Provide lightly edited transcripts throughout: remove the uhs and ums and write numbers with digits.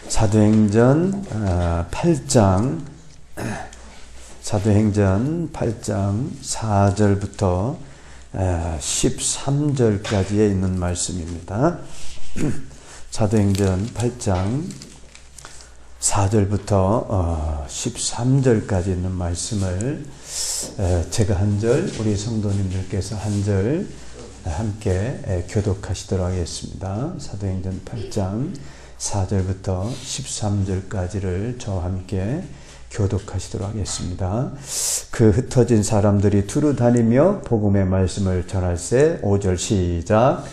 사도행전 8장 4절부터 13절까지에 있는 말씀입니다. 사도행전 8장 4절부터 13절까지 있는 말씀을 제가 한 절, 우리 성도님들께서 한 절 함께 교독하시도록 하겠습니다. 사도행전 8장 4절부터 13절까지를 저와 함께 교독하시도록 하겠습니다. 그 흩어진 사람들이 두루 다니며 복음의 말씀을 전할세. 5절 시작.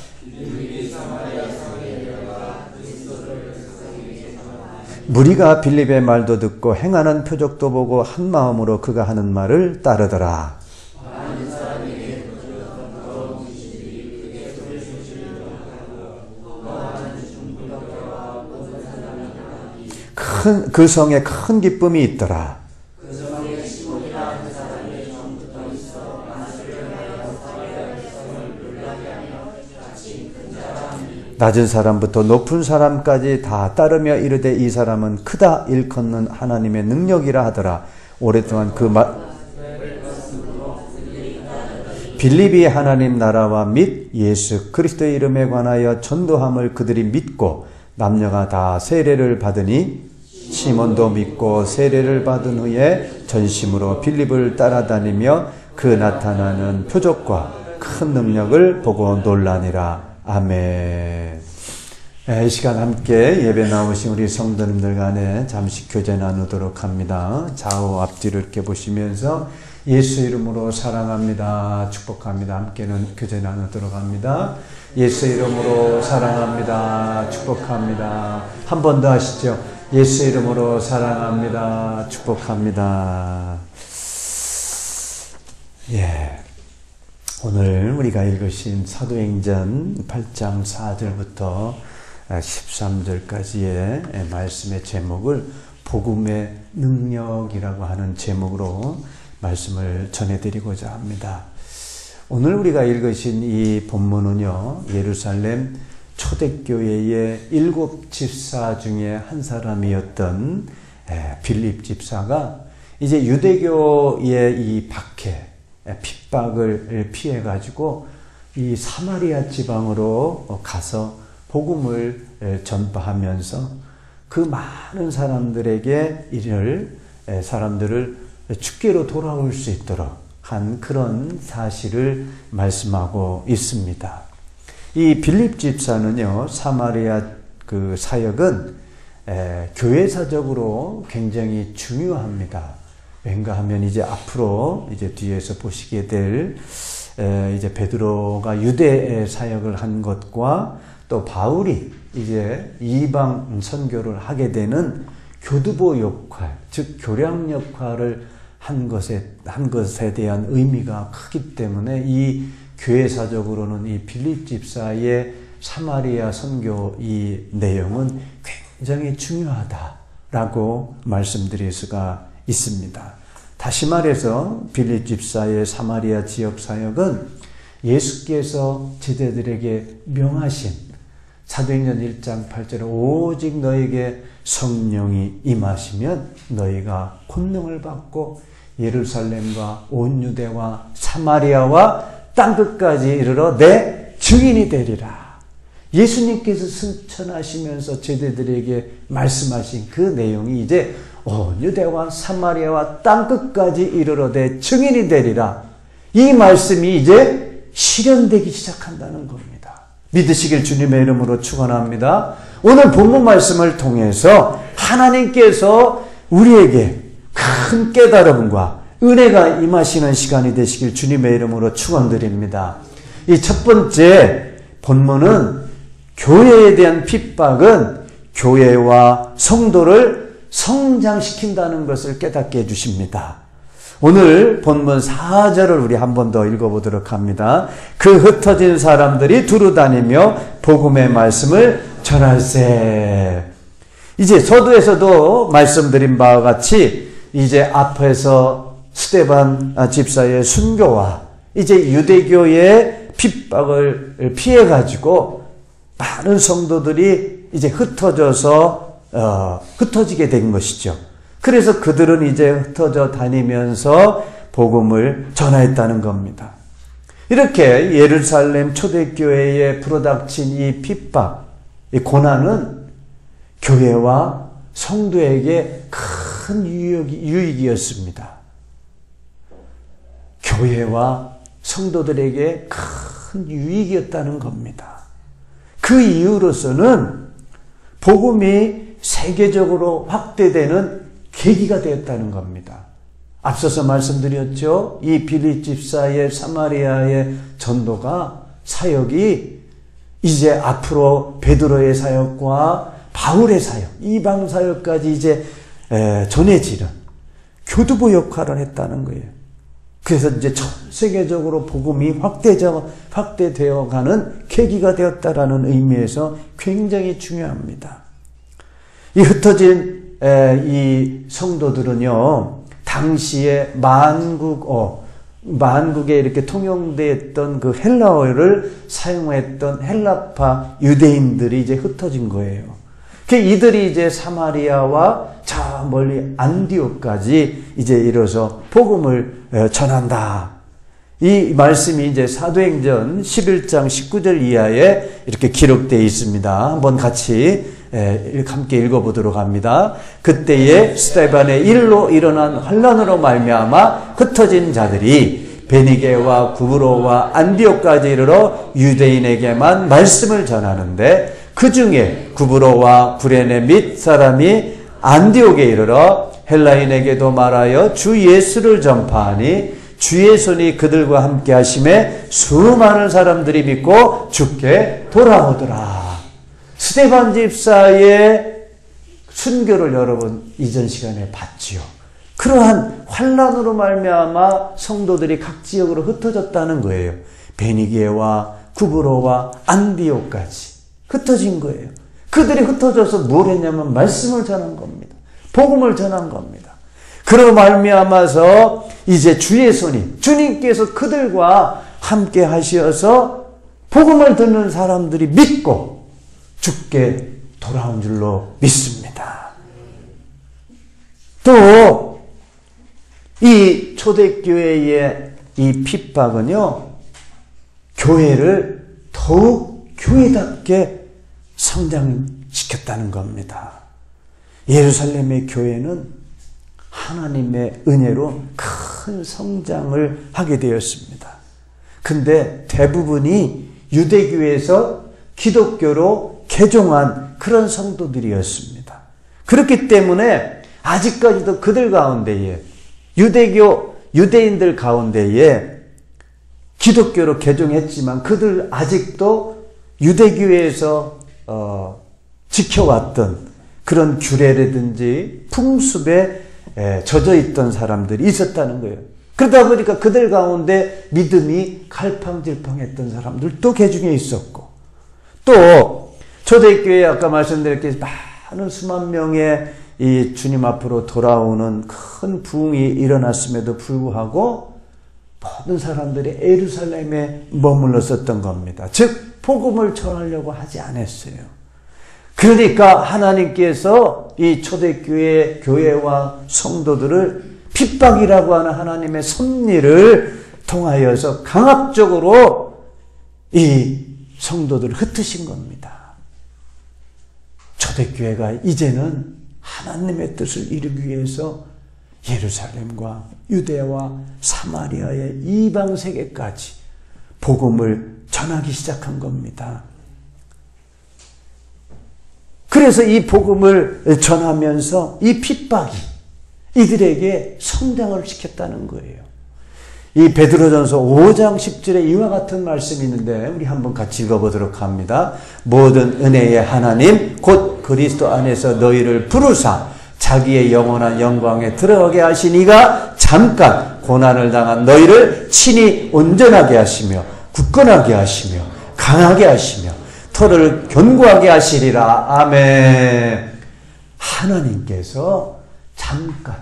무리가 빌립의 말도 듣고 행하는 표적도 보고 한 마음으로 그가 하는 말을 따르더라. 그 성에 큰 기쁨이 있더라. 낮은 사람부터 높은 사람까지 다 따르며 이르되 이 사람은 크다 일컫는 하나님의 능력이라 하더라. 오랫동안 빌립이 하나님 나라와 및 예수 그리스도의 이름에 관하여 전도함을 그들이 믿고 남녀가 다 세례를 받으니 시몬도 믿고 세례를 받은 후에 전심으로 빌립을 따라다니며 그 나타나는 표적과 큰 능력을 보고 놀라니라. 아멘. 이 시간 함께 예배 나오신 우리 성도님들 간에 잠시 교제 나누도록 합니다. 좌우 앞뒤를 이렇게 보시면서 예수 이름으로 사랑합니다, 축복합니다. 함께는 교제 나누도록 합니다. 예수 이름으로 사랑합니다, 축복합니다. 한 번 더 하시죠. 예수 이름으로 사랑합니다, 축복합니다. 예. 오늘 우리가 읽으신 사도행전 8장 4절부터 13절까지의 말씀의 제목을 복음의 능력이라고 하는 제목으로 말씀을 전해드리고자 합니다. 오늘 우리가 읽으신 이 본문은요, 예루살렘 초대교회의 7 집사 중에 한 사람이었던 빌립 집사가 이제 유대교의 이 박해, 핍박을 피해가지고 이 사마리아 지방으로 가서 복음을 전파하면서 그 많은 사람들에게 사람들을 주께로 돌아올 수 있도록 한 그런 사실을 말씀하고 있습니다. 이 빌립 집사는요, 사마리아 그 사역은 교회사적으로 굉장히 중요합니다. 왠가 하면 이제 앞으로 이제 뒤에서 보시게 될 이제 베드로가 유대 사역을 한 것과 또 바울이 이제 이방 선교를 하게 되는 교두보 역할, 즉 교량 역할을 한 것에 대한 의미가 크기 때문에 이 교회사적으로는 이 빌립 집사의 사마리아 선교 이 내용은 굉장히 중요하다라고 말씀드릴 수가 있습니다. 다시 말해서 빌립 집사의 사마리아 지역 사역은 예수께서 제자들에게 명하신 사도행전 1장 8절에 오직 너에게 성령이 임하시면 너희가 권능을 받고 예루살렘과 온 유대와 사마리아와 땅끝까지 이르러 내 증인이 되리라. 예수님께서 승천하시면서 제자들에게 말씀하신 그 내용이 이제 온 유대와 사마리아와 땅끝까지 이르러 내 증인이 되리라. 이 말씀이 이제 실현되기 시작한다는 겁니다. 믿으시길 주님의 이름으로 축원합니다. 오늘 본문 말씀을 통해서 하나님께서 우리에게 큰 깨달음과 은혜가 임하시는 시간이 되시길 주님의 이름으로 축원드립니다. 이 첫 번째 본문은 교회에 대한 핍박은 교회와 성도를 성장시킨다는 것을 깨닫게 해주십니다. 오늘 본문 4절을 우리 한 번 더 읽어보도록 합니다. 그 흩어진 사람들이 두루 다니며 복음의 말씀을 전할세. 이제 서두에서도 말씀드린 바와 같이 이제 앞에서 스데반 집사의 순교와 이제 유대교의 핍박을 피해가지고 많은 성도들이 이제 흩어지게 된 것이죠. 그래서 그들은 이제 흩어져 다니면서 복음을 전하였다는 겁니다. 이렇게 예루살렘 초대교회에 불어닥친 이 핍박, 이 고난은 교회와 성도에게 큰 유익이었습니다. 교회와 성도들에게 큰 유익이었다는 겁니다. 그 이유로서는 복음이 세계적으로 확대되는 계기가 되었다는 겁니다. 앞서서 말씀드렸죠. 이 빌립 집사의 사마리아의 전도가 사역이 이제 앞으로 베드로의 사역과 바울의 사역, 이방 사역까지 이제 전해지는 교두보 역할을 했다는 거예요. 그래서 이제 전 세계적으로 복음이 확대되어 가는 계기가 되었다라는 의미에서 굉장히 중요합니다. 이 흩어진 이 성도들은요, 당시에 만국에 이렇게 통용되었던 그 헬라어를 사용했던 헬라파 유대인들이 이제 흩어진 거예요. 이들이 이제 사마리아와 저 멀리 안디옥까지 이제 이뤄서 복음을 전한다. 이 말씀이 이제 사도행전 11장 19절 이하에 이렇게 기록되어 있습니다. 한번 같이 함께 읽어보도록 합니다. 그때에 스데반의 일로 일어난 환란으로 말미암아 흩어진 자들이 베니게와 구브로와 안디옥까지 이르러 유대인에게만 말씀을 전하는데 그 중에 구브로와 구레네 및 사람이 안디옥에 이르러 헬라인에게도 말하여 주 예수를 전파하니 주의 손이 그들과 함께 하심에 수많은 사람들이 믿고 주께 돌아오더라. 스데반 집사의 순교를 여러분 이전 시간에 봤지요. 그러한 환란으로 말미암아 성도들이 각 지역으로 흩어졌다는 거예요. 베니게와 구브로와 안디옥까지 흩어진 거예요. 그들이 흩어져서 뭘 했냐면 말씀을 전한 겁니다. 복음을 전한 겁니다. 그로 말미암아서 이제 주의 손이 주님께서 그들과 함께 하셔서 복음을 듣는 사람들이 믿고 주께 돌아온 줄로 믿습니다. 또 이 초대교회의 이 핍박은요, 교회를 더욱 교회답게 성장시켰다는 겁니다. 예루살렘의 교회는 하나님의 은혜로 큰 성장을 하게 되었습니다. 근데 대부분이 유대교에서 기독교로 개종한 그런 성도들이었습니다. 그렇기 때문에 아직까지도 그들 가운데에 유대인들 가운데에 기독교로 개종했지만 그들 아직도 유대교에서 지켜왔던 그런 규례라든지 풍습에 젖어 있던 사람들이 있었다는 거예요. 그러다 보니까 그들 가운데 믿음이 갈팡질팡했던 사람들도 개중에 있었고, 또 초대교회에 아까 말씀드렸듯이 많은 수만 명의 이 주님 앞으로 돌아오는 큰 부흥이 일어났음에도 불구하고 모든 사람들이 예루살렘에 머물렀었던 겁니다. 즉 복음을 전하려고 하지 않았어요. 그러니까 하나님께서 이 초대교회 교회와 성도들을 핍박이라고 하는 하나님의 섭리를 통하여서 강압적으로 이 성도들을 흩으신 겁니다. 초대교회가 이제는 하나님의 뜻을 이루기 위해서 예루살렘과 유대와 사마리아의 이방 세계까지 복음을 전하기 시작한 겁니다. 그래서 이 복음을 전하면서 이 핍박이 이들에게 성장을 시켰다는 거예요. 이 베드로전서 5장 10절에 이와 같은 말씀이 있는데 우리 한번 같이 읽어보도록 합니다. 모든 은혜의 하나님 곧 그리스도 안에서 너희를 부르사 자기의 영원한 영광에 들어가게 하신 이가 잠깐 고난을 당한 너희를 친히 온전하게 하시며 굳건하게 하시며 강하게 하시며 터를 견고하게 하시리라. 아멘. 하나님께서 잠깐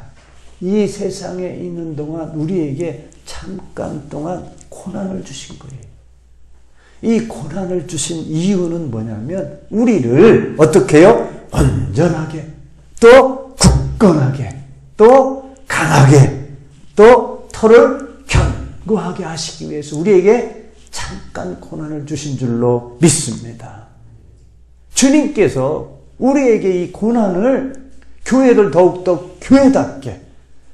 이 세상에 있는 동안 우리에게 잠깐 동안 고난을 주신 거예요. 이 고난을 주신 이유는 뭐냐면 우리를 어떻게 해요? 온전하게, 또 굳건하게, 또 강하게, 또 터를 견고하게 하시기 위해서 우리에게 잠깐 고난을 주신 줄로 믿습니다. 주님께서 우리에게 이 고난을 교회를 더욱더 교회답게,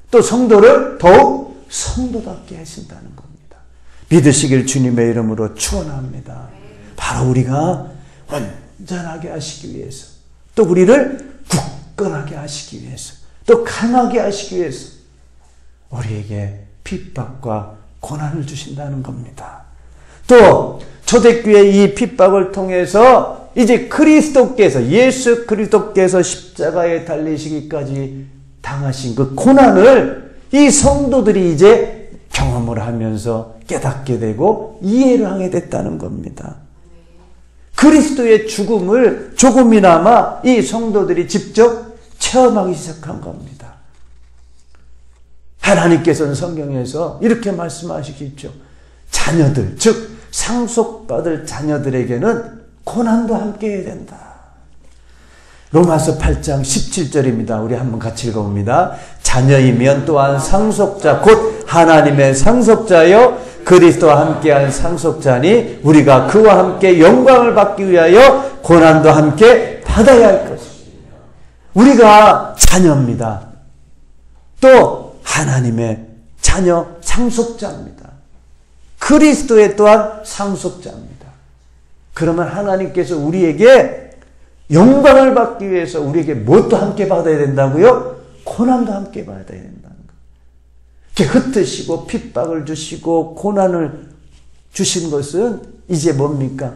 또 성도를 더욱 성도답게 하신다는 겁니다. 믿으시길 주님의 이름으로 축원합니다. 바로 우리가 온전하게 하시기 위해서, 또 우리를 굳건하게 하시기 위해서, 또 강하게 하시기 위해서 우리에게 핍박과 고난을 주신다는 겁니다. 또 초대교회의 이 핍박을 통해서 이제 그리스도께서, 예수 그리스도께서 십자가에 달리시기까지 당하신 그 고난을 이 성도들이 이제 경험을 하면서 깨닫게 되고 이해를 하게 됐다는 겁니다. 그리스도의 죽음을 조금이나마 이 성도들이 직접 체험하기 시작한 겁니다. 하나님께서는 성경에서 이렇게 말씀하시겠죠. 자녀들, 즉 상속받을 자녀들에게는 고난도 함께 해야 된다. 로마서 8장 17절입니다. 우리 한번 같이 읽어봅니다. 자녀이면 또한 상속자, 곧 하나님의 상속자여 그리스도와 함께한 상속자니 우리가 그와 함께 영광을 받기 위하여 고난도 함께 받아야 할 것입니다. 우리가 자녀입니다. 또 하나님의 자녀 상속자입니다. 그리스도의 또한 상속자입니다. 그러면 하나님께서 우리에게 영광을 받기 위해서 우리에게 무엇도 함께 받아야 된다고요? 고난도 함께 받아야 된다는 거예요. 이렇게 흩으시고 핍박을 주시고 고난을 주신 것은 이제 뭡니까?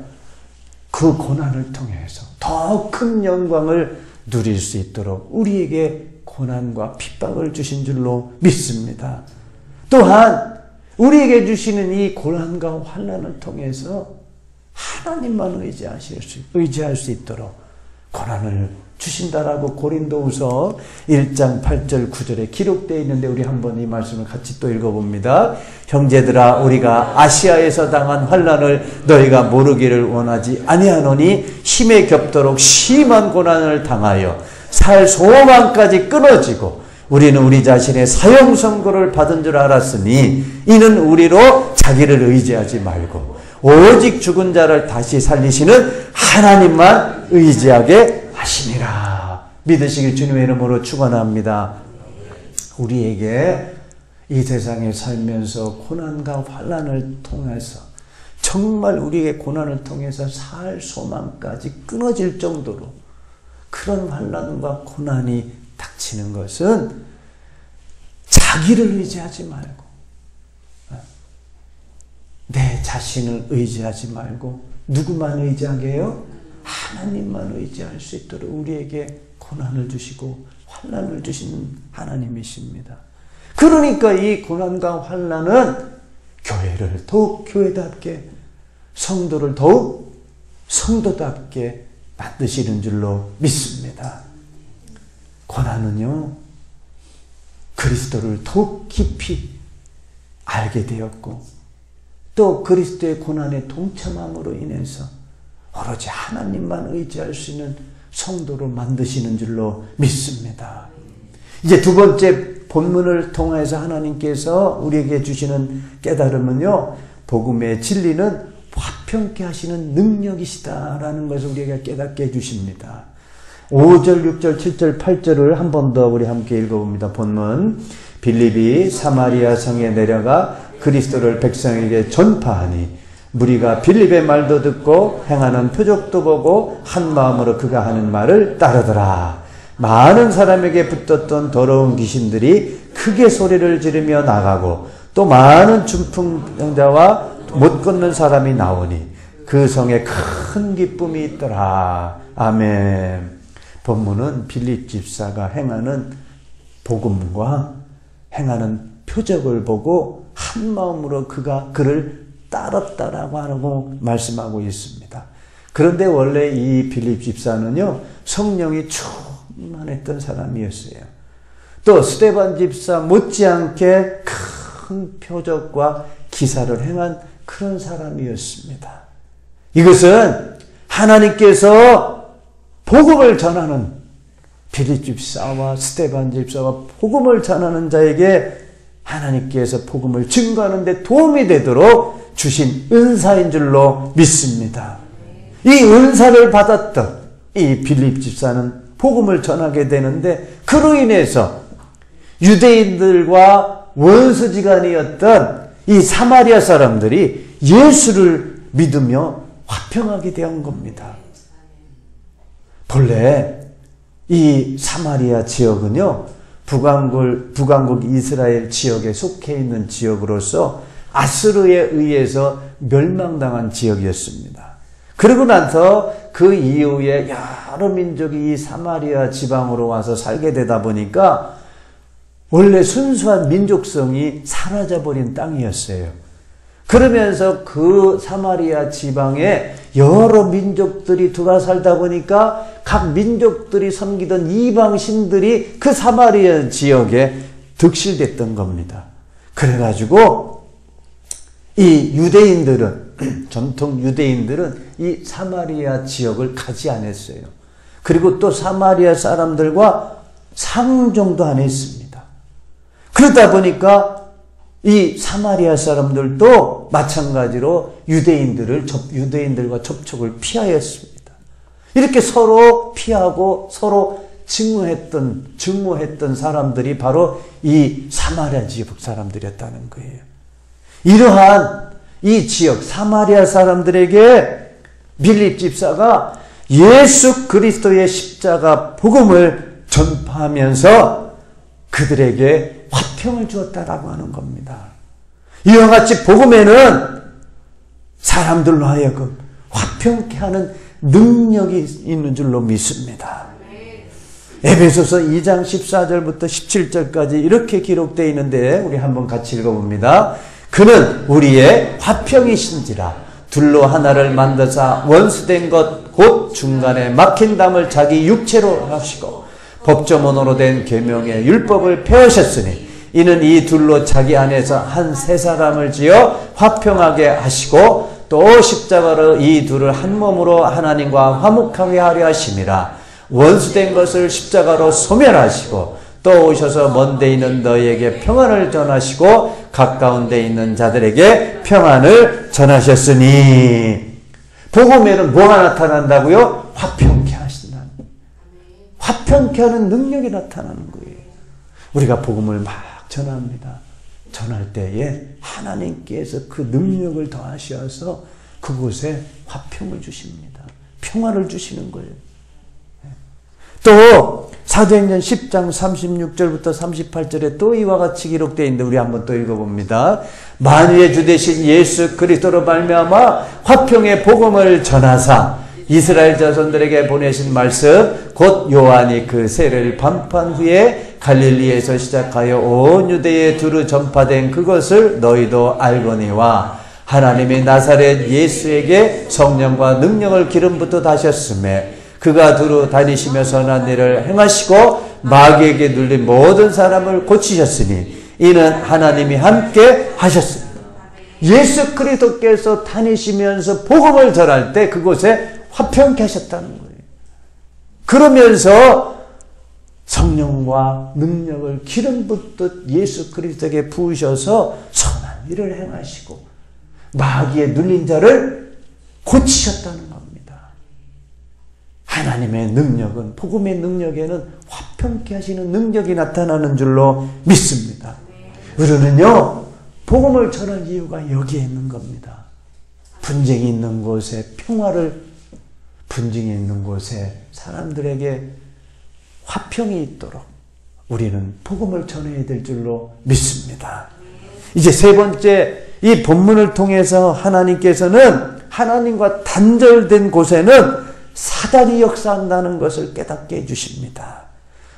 그 고난을 통해서 더 큰 영광을 누릴 수 있도록 우리에게 고난과 핍박을 주신 줄로 믿습니다. 또한 우리에게 주시는 이 고난과 환난을 통해서 하나님만 의지할 수 있도록 고난을 주신다라고 고린도후서 1장 8절 9절에 기록되어 있는데 우리 한번 이 말씀을 같이 또 읽어봅니다. 형제들아 우리가 아시아에서 당한 환난을 너희가 모르기를 원하지 아니하노니 힘에 겹도록 심한 고난을 당하여 살 소망까지 끊어지고 우리는 우리 자신의 사형 선고를 받은 줄 알았으니 이는 우리로 자기를 의지하지 말고 오직 죽은 자를 다시 살리시는 하나님만 의지하게 하시니라. 믿으시길 주님의 이름으로 축원합니다. 우리에게 이 세상에 살면서 고난과 환난을 통해서 정말 우리의 고난을 통해서 살 소망까지 끊어질 정도로 그런 환난과 고난이 닥치는 것은 자기를 의지하지 말고 내 자신을 의지하지 말고 누구만 의지하게 해요? 하나님만 의지할 수 있도록 우리에게 고난을 주시고 환난을 주시는 하나님이십니다. 그러니까 이 고난과 환난은 교회를 더욱 교회답게, 성도를 더욱 성도답게 만드시는 줄로 믿습니다. 고난은요, 그리스도를 더욱 깊이 알게 되었고 또 그리스도의 고난에 동참함으로 인해서 오로지 하나님만 의지할 수 있는 성도로 만드시는 줄로 믿습니다. 이제 두 번째 본문을 통해서 하나님께서 우리에게 주시는 깨달음은요, 복음의 진리는 화평케 하시는 능력이시다라는 것을 우리에게 깨닫게 해주십니다. 5절, 6절, 7절, 8절을 한 번 더 우리 함께 읽어봅니다. 본문. 빌립이 사마리아 성에 내려가 그리스도를 백성에게 전파하니 무리가 빌립의 말도 듣고 행하는 표적도 보고 한 마음으로 그가 하는 말을 따르더라. 많은 사람에게 붙었던 더러운 귀신들이 크게 소리를 지르며 나가고 또 많은 중풍병자와 못 걷는 사람이 나오니 그 성에 큰 기쁨이 있더라. 아멘. 본문은 빌립 집사가 행하는 복음과 행하는 표적을 보고 한 마음으로 그가 그를 따랐다라고 하고 말씀하고 있습니다. 그런데 원래 이 빌립 집사는요, 성령이 충만했던 사람이었어요. 또 스데반 집사 못지않게 큰 표적과 기사를 행한 그런 사람이었습니다. 이것은 하나님께서 복음을 전하는 빌립 집사와 스데반 집사와 복음을 전하는 자에게 하나님께서 복음을 증거하는 데 도움이 되도록 주신 은사인 줄로 믿습니다. 이 은사를 받았던 이 빌립 집사는 복음을 전하게 되는데, 그로 인해서 유대인들과 원수지간이었던 이 사마리아 사람들이 예수를 믿으며 화평하게 된 겁니다. 본래 이 사마리아 지역은요, 북왕국 이스라엘 지역에 속해 있는 지역으로서 아수르에 의해서 멸망당한 지역이었습니다. 그러고 나서 그 이후에 여러 민족이 이 사마리아 지방으로 와서 살게 되다 보니까 원래 순수한 민족성이 사라져버린 땅이었어요. 그러면서 그 사마리아 지방에 여러 민족들이 들어와 살다 보니까 각 민족들이 섬기던 이방신들이 그 사마리아 지역에 득실됐던 겁니다. 그래가지고 이 유대인들은, 전통 유대인들은 이 사마리아 지역을 가지 않았어요. 그리고 또 사마리아 사람들과 상종도 안 했습니다. 그러다 보니까 이 사마리아 사람들도 마찬가지로 유대인들과 접촉을 피하였습니다. 이렇게 서로 피하고 서로 증오했던 사람들이 바로 이 사마리아 지역 사람들이었다는 거예요. 이러한 이 지역 사마리아 사람들에게 빌립 집사가 예수 그리스도의 십자가 복음을 전파하면서 그들에게 화평을 주었다라고 하는 겁니다. 이와 같이 복음에는 사람들로 하여금 화평케 하는 능력이 있는 줄로 믿습니다. 에베소서 2장 14절부터 17절까지 이렇게 기록되어 있는데 우리 한번 같이 읽어봅니다. 그는 우리의 화평이신지라 둘로 하나를 만드사 원수된 것 곧 중간에 막힌 담을 자기 육체로 하시고 법조문으로 된 계명의 율법을 폐하셨으니 이는 이 둘로 자기 안에서 한 세 사람을 지어 화평하게 하시고 또 십자가로 이 둘을 한 몸으로 하나님과 화목하게 하려 하심이라. 원수된 것을 십자가로 소멸하시고 또 오셔서 먼 데 있는 너희에게 평안을 전하시고 가까운 데 있는 자들에게 평안을 전하셨으니. 복음에는 뭐가 나타난다고요? 화평케 하신다는, 화평케 하는 능력이 나타나는 거예요. 우리가 복음을 막 전합니다. 전할 때에 하나님께서 그 능력을 더하셔서 그곳에 화평을 주십니다. 평화를 주시는 거예요. 또 사도행전 10장 36절부터 38절에 또 이와 같이 기록되어 있는데 우리 한번 또 읽어봅니다. 만유의 주 되신 예수 그리스도로 말미암아 화평의 복음을 전하사 이스라엘 자손들에게 보내신 말씀 곧 요한이 그 세례를 반판 후에 갈릴리에서 시작하여 온 유대에 두루 전파된 그것을 너희도 알거니와 하나님이 나사렛 예수에게 성령과 능력을 기름부터 다셨음에 그가 두루 다니시며 선한 일을 행하시고 마귀에게 눌린 모든 사람을 고치셨으니 이는 하나님이 함께 하셨습니다. 예수 그리스도께서 다니시면서 복음을 전할 때 그곳에 화평케 하셨다는 거예요. 그러면서 성령과 능력을 기름 붓듯 예수 그리스도에게 부으셔서 선한 일을 행하시고 마귀에 눌린 자를 고치셨다는 겁니다. 하나님의 능력은, 복음의 능력에는 화평케 하시는 능력이 나타나는 줄로 믿습니다. 우리는요, 복음을 전할 이유가 여기에 있는 겁니다. 분쟁이 있는 곳에 분쟁이 있는 곳에 사람들에게 화평이 있도록 우리는 복음을 전해야 될 줄로 믿습니다. 이제 세 번째, 이 본문을 통해서 하나님께서는 하나님과 단절된 곳에는 사단이 역사한다는 것을 깨닫게 해주십니다.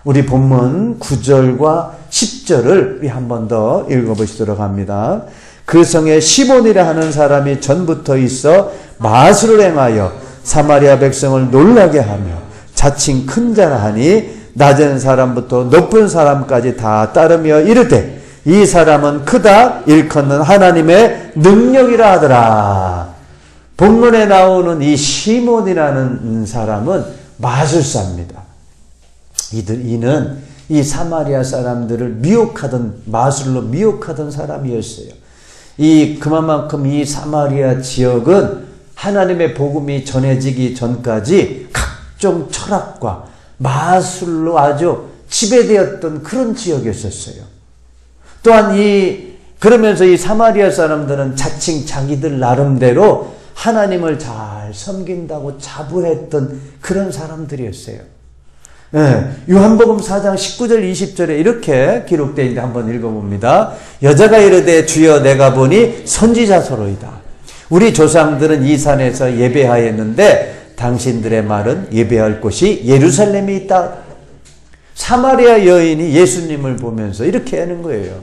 우리 본문 9절과 10절을 우리 한 번 더 읽어보시도록 합니다. 그 성에 시몬이라 하는 사람이 전부터 있어 마술을 행하여 사마리아 백성을 놀라게 하며 자칭 큰 자라 하니 낮은 사람부터 높은 사람까지 다 따르며 이르되 이 사람은 크다 일컫는 하나님의 능력이라 하더라. 본문에 나오는 이 시몬이라는 사람은 마술사입니다. 이는 이 사마리아 사람들을 미혹하던, 마술로 미혹하던 사람이었어요. 그만큼 이 사마리아 지역은 하나님의 복음이 전해지기 전까지 각종 철학과 마술로 아주 지배되었던 그런 지역이었어요. 또한 그러면서 이 사마리아 사람들은 자칭 자기들 나름대로 하나님을 잘 섬긴다고 자부했던 그런 사람들이었어요. 네, 요한복음 4장 19절 20절에 이렇게 기록되어 있는데 한번 읽어봅니다. 여자가 이르되 주여 내가 보니 선지자서로이다. 우리 조상들은 이 산에서 예배하였는데 당신들의 말은 예배할 곳이 예루살렘에 있다. 사마리아 여인이 예수님을 보면서 이렇게 하는 거예요.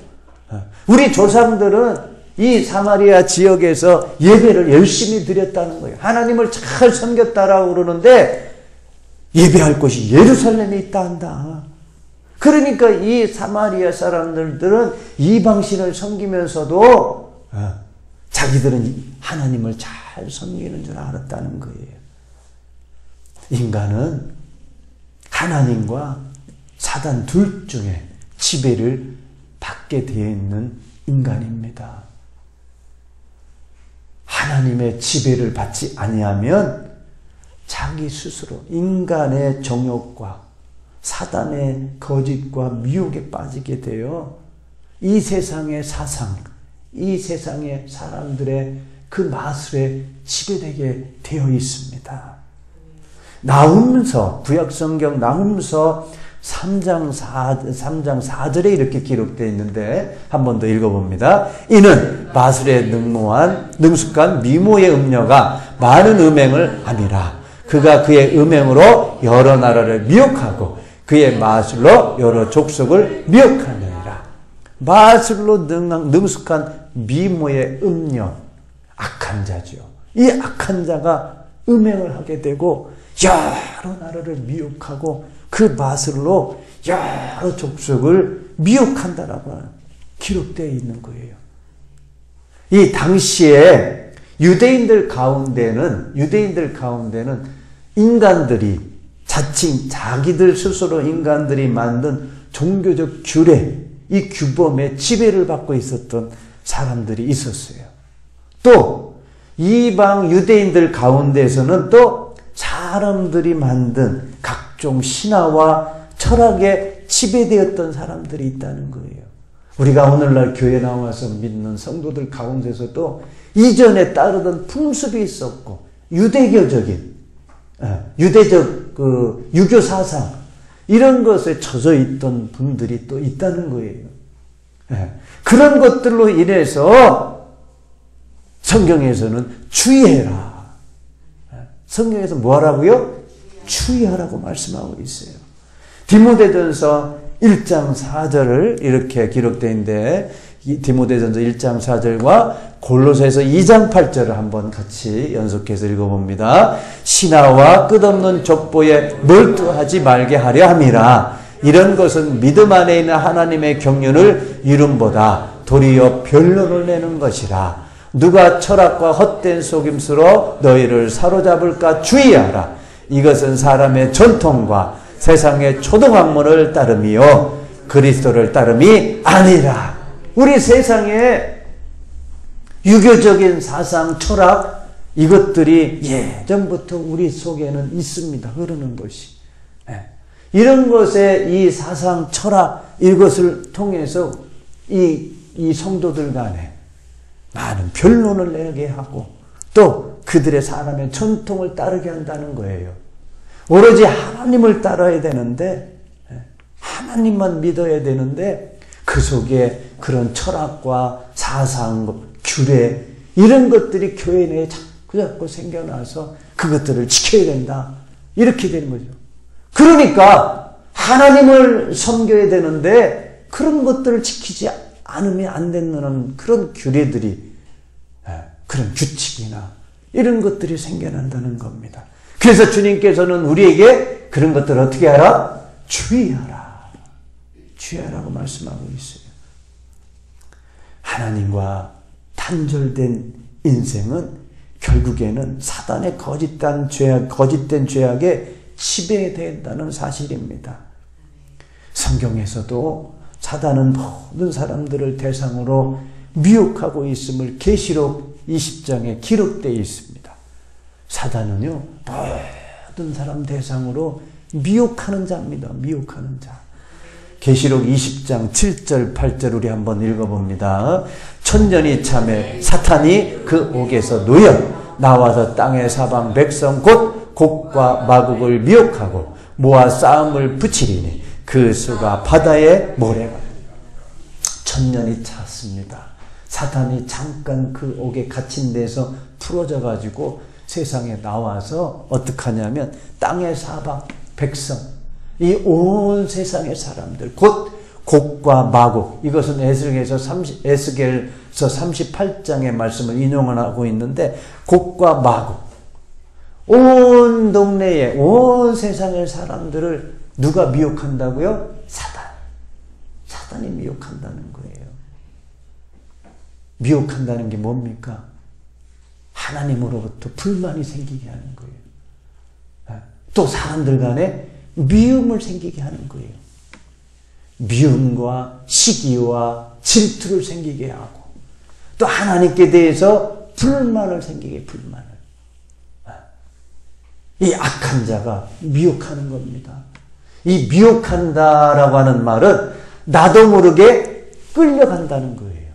우리 조상들은 이 사마리아 지역에서 예배를 열심히 드렸다는 거예요. 하나님을 잘 섬겼다라고 그러는데 예배할 곳이 예루살렘에 있다 한다. 그러니까 이 사마리아 사람들은 이방신을 섬기면서도 자기들은 하나님을 잘 섬기는 줄 알았다는 거예요. 인간은 하나님과 사단 둘 중에 지배를 받게 되어 있는 인간입니다. 하나님의 지배를 받지 아니하면 자기 스스로 인간의 정욕과 사단의 거짓과 미혹에 빠지게 되어 이 세상의 사상, 이 세상의 사람들의 그 마술에 지배되게 되어 있습니다. 나훔서, 구약성경 나훔서 3장 4절에 이렇게 기록되어 있는데 한 번 더 읽어봅니다. 이는 마술에 능숙한 미모의 음녀가 많은 음행을 함이라. 그가 그의 음행으로 여러 나라를 미혹하고 그의 마술로 여러 족속을 미혹하느니라. 마술로 능숙한 미모의 음녀, 악한 자죠. 이 악한 자가 음행을 하게 되고 여러 나라를 미혹하고 그 마술로 여러 족속을 미혹한다라고 기록되어 있는 거예요. 이 당시에 유대인들 가운데는 인간들이 자칭 자기들 스스로 인간들이 만든 종교적 규례, 이 규범에 지배를 받고 있었던 사람들이 있었어요. 또 이방 유대인들 가운데에서는 또 사람들이 만든 각종 신화와 철학에 지배되었던 사람들이 있다는 거예요. 우리가 오늘날 교회 나와서 믿는 성도들 가운데서도 이전에 따르던 풍습이 있었고 유대적 유교 사상 이런 것에 젖어 있던 분들이 또 있다는 거예요. 그런 것들로 인해서 성경에서는 주의해라. 성경에서 뭐 하라고요? 주의하라고 말씀하고 있어요. 디모데전서 1장 4절을 이렇게 기록되어 있는데 디모데전서 1장 4절과 골로새서 2장 8절을 한번 같이 연속해서 읽어봅니다. 신하와 끝없는 족보에 몰두하지 말게 하려 함이라. 이런 것은 믿음 안에 있는 하나님의 경륜을 이름보다 도리어 변론을 내는 것이라. 누가 철학과 헛된 속임수로 너희를 사로잡을까 주의하라. 이것은 사람의 전통과 세상의 초등학문을 따름이요 그리스도를 따름이 아니라. 우리 세상에 유교적인 사상, 철학 이것들이 예전부터 우리 속에는 있습니다. 흐르는 것이. 이런 것에 이 사상, 철학 이것을 통해서 이 성도들 간에 많은 변론을 내게 하고 또 그들의 사람의 전통을 따르게 한다는 거예요. 오로지 하나님을 따라야 되는데 하나님만 믿어야 되는데 그 속에 그런 철학과 사상, 규례 이런 것들이 교회 내에 자꾸 생겨나서 그것들을 지켜야 된다. 이렇게 되는 거죠. 그러니까 하나님을 섬겨야 되는데 그런 것들을 지키지 않으면 안 되는 그런 규례들이 그런 규칙이나 이런 것들이 생겨난다는 겁니다. 그래서 주님께서는 우리에게 그런 것들을 어떻게 하라? 주의하라. 주의하라고 말씀하고 있어요. 하나님과 단절된 인생은 결국에는 사단의 거짓된 죄악에 지배된다는 사실입니다. 성경에서도 사단은 모든 사람들을 대상으로 미혹하고 있음을 계시록 20장에 기록되어 있습니다. 사단은요, 모든 사람 대상으로 미혹하는 자입니다. 미혹하는 자. 계시록 20장 7절 8절 우리 한번 읽어봅니다. 천년이 참에 사탄이 그 옥에서 놓여 나와서 땅의 사방 백성 곧 곡과 마곡을 미혹하고 모아 싸움을 붙이리니 그 수가 바다의 모래가. 천년이 찼습니다. 사탄이 잠깐 그 옥에 갇힌 데서 풀어져 가지고 세상에 나와서 어떻게 하냐면 땅의 사방 백성, 이 온 세상의 사람들, 곧 곡과 마곡, 이것은 에스겔서 38장의 말씀을 인용하고 있는데, 곡과 마곡, 온 동네에 온 세상의 사람들을 누가 미혹한다고요? 사단이 미혹한다는 거예요. 미혹한다는 게 뭡니까? 하나님으로부터 불만이 생기게 하는 거예요. 또 사람들 간에 미움을 생기게 하는 거예요. 미움과 시기와 질투를 생기게 하고, 또 하나님께 대해서 불만을 생기게, 불만을. 이 악한 자가 미혹하는 겁니다. 이 미혹한다라고 하는 말은 나도 모르게 끌려간다는 거예요.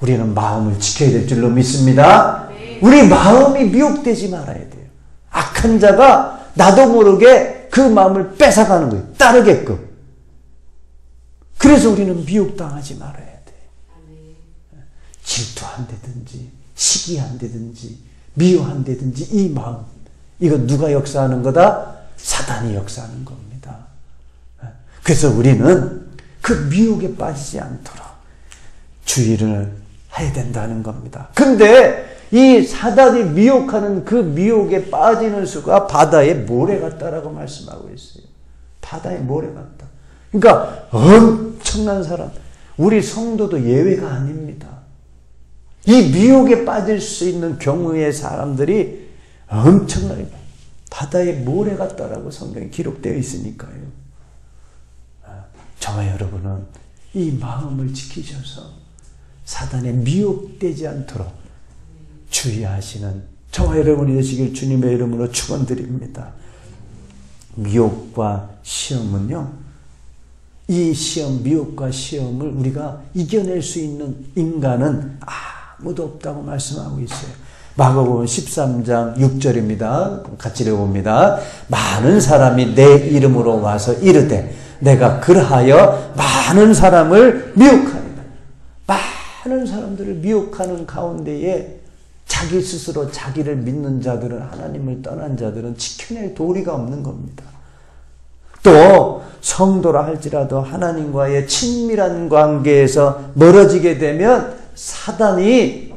우리는 마음을 지켜야 될 줄로 믿습니다. 우리 마음이 미혹되지 말아야 돼요. 악한 자가 나도 모르게 그 마음을 뺏어가는 거예요. 따르게끔. 그래서 우리는 미혹당하지 말아야 돼요. 질투한다든지 시기한다든지 미워한다든지 이 마음, 이건 누가 역사하는 거다? 사단이 역사하는 겁니다. 그래서 우리는 그 미혹에 빠지지 않도록 주의를 해야 된다는 겁니다. 근데 이 사단이 미혹하는 그 미혹에 빠지는 수가 바다의 모래 같다라고 말씀하고 있어요. 바다의 모래 같다. 그러니까 엄청난 사람, 우리 성도도 예외가 아닙니다. 이 미혹에 빠질 수 있는 경우의 사람들이 엄청나게 바다의 모래 같다라고 성경에 기록되어 있으니까요. 저와 여러분은 이 마음을 지키셔서 사단에 미혹되지 않도록 주의하시는 저와 여러분이 되시길 주님의 이름으로 축원드립니다. 미혹과 시험은요, 이 시험, 미혹과 시험을 우리가 이겨낼 수 있는 인간은 아무도 없다고 말씀하고 있어요. 마가복음 13장 6절입니다. 같이 읽어봅니다. 많은 사람이 내 이름으로 와서 이르되 내가 그러하여 많은 사람을 미혹하리라. 많은 사람들을 미혹하는 가운데에 자기 스스로 자기를 믿는 자들은, 하나님을 떠난 자들은 지켜낼 도리가 없는 겁니다. 또 성도라 할지라도 하나님과의 친밀한 관계에서 멀어지게 되면 사단이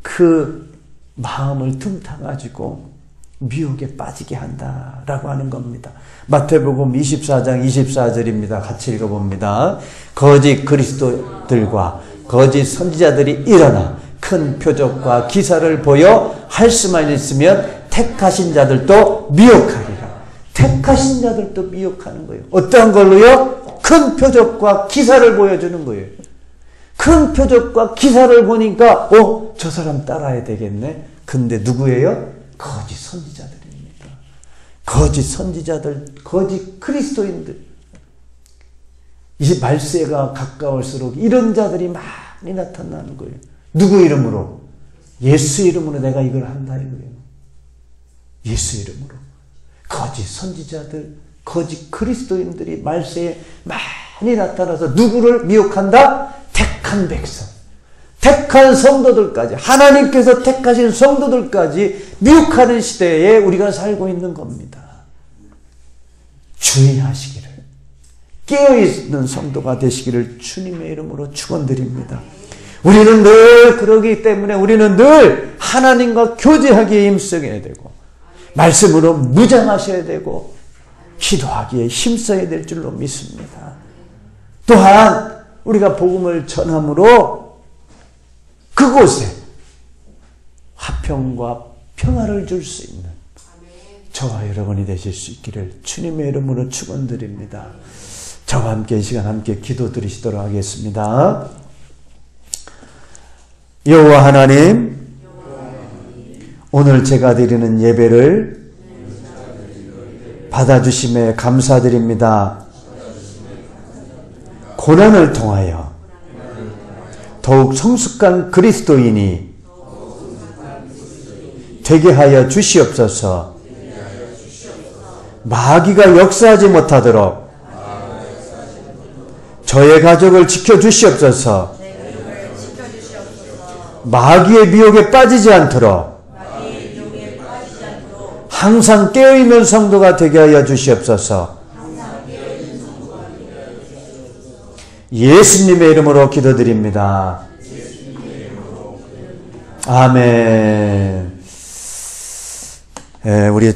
그 마음을 틈타가지고 미혹에 빠지게 한다라고 하는 겁니다. 마태복음 24장 24절입니다. 같이 읽어봅니다. 거짓 그리스도들과 거짓 선지자들이 일어나 큰 표적과 기사를 보여 할 수만 있으면 택하신 자들도 미혹하리라. 택하신 자들도 미혹하는 거예요. 어떠한 걸로요? 큰 표적과 기사를 보여주는 거예요. 큰 표적과 기사를 보니까 저 사람 따라야 되겠네. 근데 누구예요? 거짓 선지자들입니다. 거짓 선지자들, 거짓 그리스도인들. 이 말세가 가까울수록 이런 자들이 많이 나타나는 거예요. 누구 이름으로? 예수 이름으로 내가 이걸 한다 이거예요. 예수 이름으로. 거짓 선지자들, 거짓 그리스도인들이 말세에 많이 나타나서 누구를 미혹한다? 택한 백성, 택한 성도들까지, 하나님께서 택하신 성도들까지 미혹하는 시대에 우리가 살고 있는 겁니다. 주의하시기를, 깨어있는 성도가 되시기를 주님의 이름으로 축원드립니다. 우리는 늘 그러기 때문에 우리는 늘 하나님과 교제하기에 힘써야 되고, 말씀으로 무장하셔야 되고, 기도하기에 힘써야 될 줄로 믿습니다. 또한 우리가 복음을 전함으로 그곳에 화평과 평화를 줄 수 있는 저와 여러분이 되실 수 있기를 주님의 이름으로 축원드립니다. 저와 함께 이 시간 함께 기도 드리시도록 하겠습니다. 여호와 하나님, 오늘 제가 드리는 예배를 받아주심에 감사드립니다. 고난을 통하여 더욱 성숙한 그리스도인이 되게 하여 주시옵소서. 마귀가 역사하지 못하도록 저의 가족을 지켜주시옵소서. 마귀의 미혹에 빠지지 않도록 항상 깨어있는 성도가 되게 하여 주시옵소서. 예수님의 이름으로 기도드립니다. 아멘. 우리의